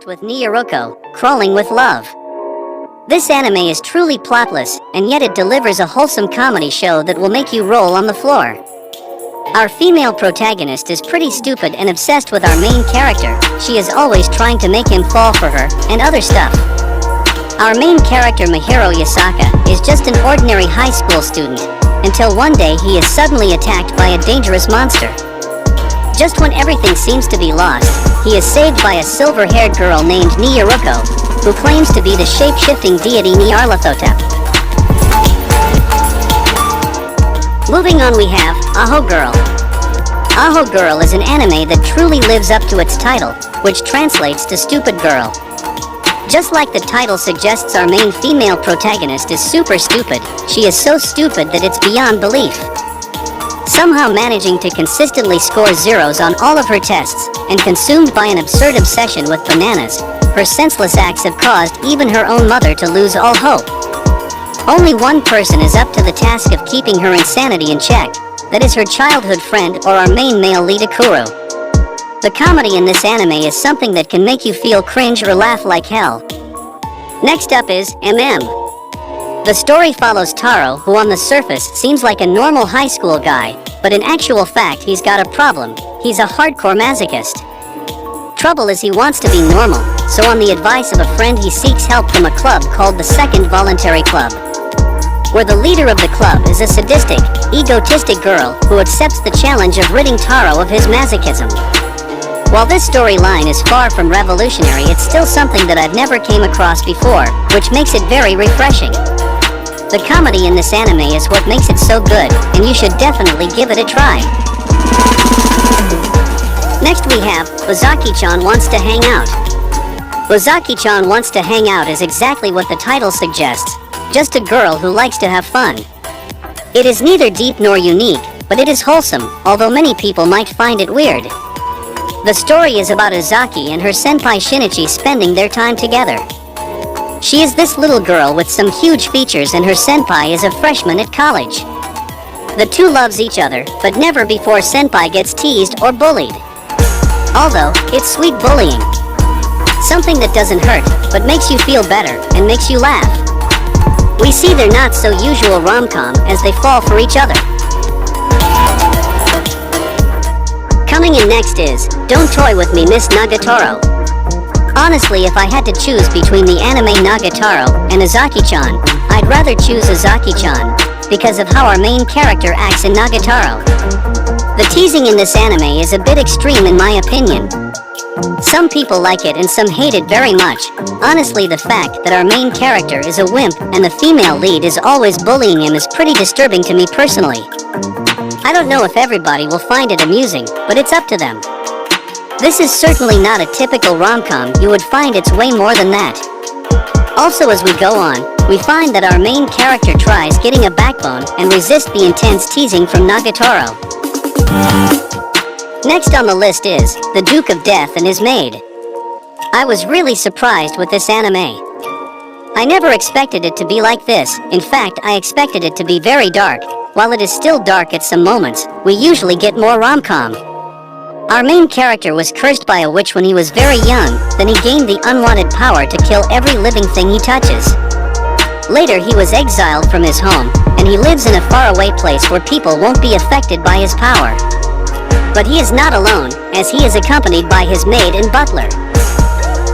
with Niyaroko, Crawling with Love. This anime is truly plotless, and yet it delivers a wholesome comedy show that will make you roll on the floor. Our female protagonist is pretty stupid and obsessed with our main character. She is always trying to make him fall for her, and other stuff. Our main character Mahiro Yasaka is just an ordinary high school student, until one day he is suddenly attacked by a dangerous monster. Just when everything seems to be lost, he is saved by a silver-haired girl named Niyaroko, who claims to be the shape-shifting deity Nyarlathotep. Moving on, we have Aho Girl. Aho Girl is an anime that truly lives up to its title, which translates to Stupid Girl. Just like the title suggests, our main female protagonist is super stupid. She is so stupid that it's beyond belief. Somehow managing to consistently score zeros on all of her tests, and consumed by an absurd obsession with bananas, her senseless acts have caused even her own mother to lose all hope. Only one person is up to the task of keeping her insanity in check. That is her childhood friend, or our main male lead, Akuro. The comedy in this anime is something that can make you feel cringe or laugh like hell. Next up is MM. The story follows Taro, who on the surface seems like a normal high school guy, but in actual fact he's got a problem. He's a hardcore masochist. Trouble is, he wants to be normal, so on the advice of a friend he seeks help from a club called the Second Voluntary Club, where the leader of the club is a sadistic, egotistic girl who accepts the challenge of ridding Taro of his masochism. While this storyline is far from revolutionary, it's still something that I've never came across before, which makes it very refreshing. The comedy in this anime is what makes it so good, and you should definitely give it a try. Next we have Ozaki-chan Wants to Hang Out. Ozaki-chan Wants to Hang Out is exactly what the title suggests, just a girl who likes to have fun. It is neither deep nor unique, but it is wholesome, although many people might find it weird. The story is about Ozaki and her senpai Shinichi spending their time together. She is this little girl with some huge features, and her senpai is a freshman at college. The two loves each other, but never before senpai gets teased or bullied. Although, it's sweet bullying. Something that doesn't hurt, but makes you feel better, and makes you laugh. We see their not so usual rom-com as they fall for each other. Coming in next is Don't Toy With Me, Miss Nagatoro. Honestly, if I had to choose between the anime Nagatoro and Ozaki-chan, I'd rather choose Ozaki-chan, because of how our main character acts in Nagatoro. The teasing in this anime is a bit extreme in my opinion. Some people like it and some hate it very much. Honestly, the fact that our main character is a wimp and the female lead is always bullying him is pretty disturbing to me personally. I don't know if everybody will find it amusing, but it's up to them. This is certainly not a typical rom-com. You would find it's way more than that. Also, as we go on, we find that our main character tries getting a backbone and resist the intense teasing from Nagatoro. Next on the list is The Duke of Death and His Maid. I was really surprised with this anime. I never expected it to be like this. In fact, I expected it to be very dark. While it is still dark at some moments, we usually get more rom-com. Our main character was cursed by a witch when he was very young, then he gained the unwanted power to kill every living thing he touches. Later he was exiled from his home, and he lives in a faraway place where people won't be affected by his power. But he is not alone, as he is accompanied by his maid and butler.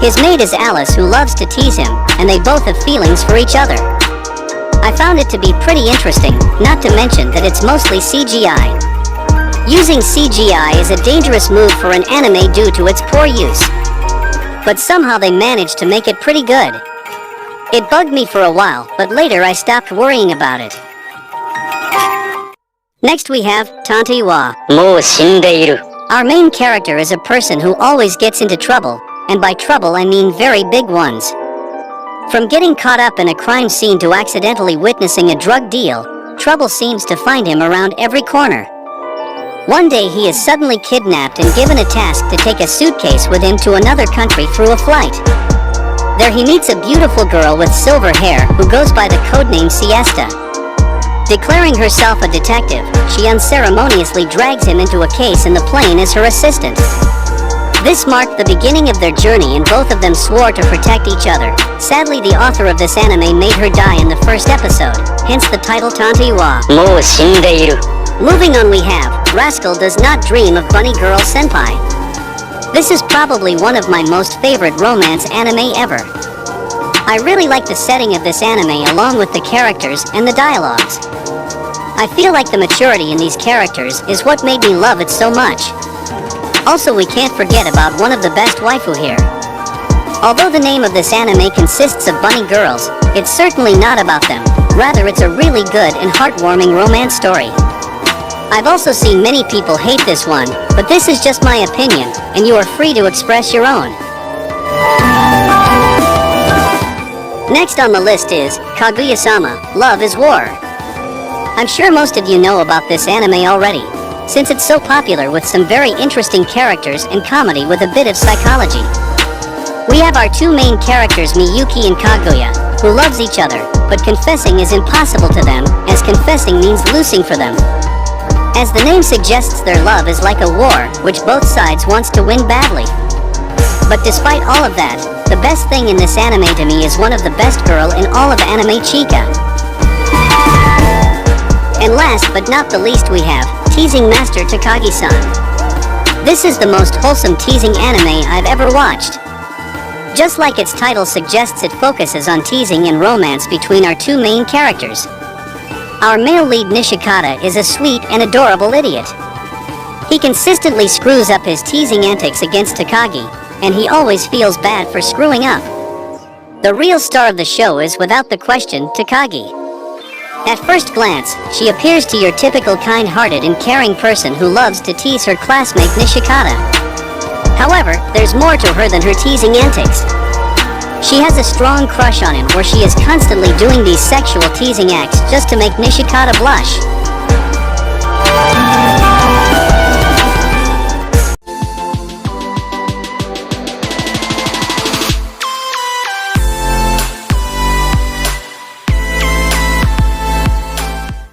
His maid is Alice, who loves to tease him, and they both have feelings for each other. I found it to be pretty interesting, not to mention that it's mostly CGI. Using CGI is a dangerous move for an anime due to its poor use. But somehow they managed to make it pretty good. It bugged me for a while, but later I stopped worrying about it. Next we have Tanteiwa. Our main character is a person who always gets into trouble, and by trouble I mean very big ones. From getting caught up in a crime scene to accidentally witnessing a drug deal, trouble seems to find him around every corner. One day he is suddenly kidnapped and given a task to take a suitcase with him to another country through a flight. There he meets a beautiful girl with silver hair who goes by the codename Siesta. Declaring herself a detective, she unceremoniously drags him into a case in the plane as her assistant. This marked the beginning of their journey, and both of them swore to protect each other. Sadly, the author of this anime made her die in the first episode, hence the title Tanti wa Mou shindeiru. Moving on, we have Rascal Does Not Dream of Bunny Girl Senpai. This is probably one of my most favorite romance anime ever. I really like the setting of this anime along with the characters and the dialogues. I feel like the maturity in these characters is what made me love it so much. Also, we can't forget about one of the best waifu here. Although the name of this anime consists of bunny girls, it's certainly not about them. Rather, it's a really good and heartwarming romance story. I've also seen many people hate this one, but this is just my opinion, and you are free to express your own. Next on the list is Kaguya-sama, Love is War. I'm sure most of you know about this anime already, since it's so popular with some very interesting characters and comedy with a bit of psychology. We have our two main characters, Miyuki and Kaguya, who loves each other, but confessing is impossible to them, as confessing means losing for them. As the name suggests, their love is like a war, which both sides wants to win badly. But despite all of that, the best thing in this anime to me is one of the best girl in all of anime, Chika. And last but not the least, we have Teasing Master Takagi-san. This is the most wholesome teasing anime I've ever watched. Just like its title suggests, it focuses on teasing and romance between our two main characters. Our male lead, Nishikata, is a sweet and adorable idiot. He consistently screws up his teasing antics against Takagi, and he always feels bad for screwing up. The real star of the show is, without the question, Takagi. At first glance, she appears to your typical kind-hearted and caring person who loves to tease her classmate Nishikata. However, there's more to her than her teasing antics. She has a strong crush on him, where she is constantly doing these sexual teasing acts just to make Nishikata blush.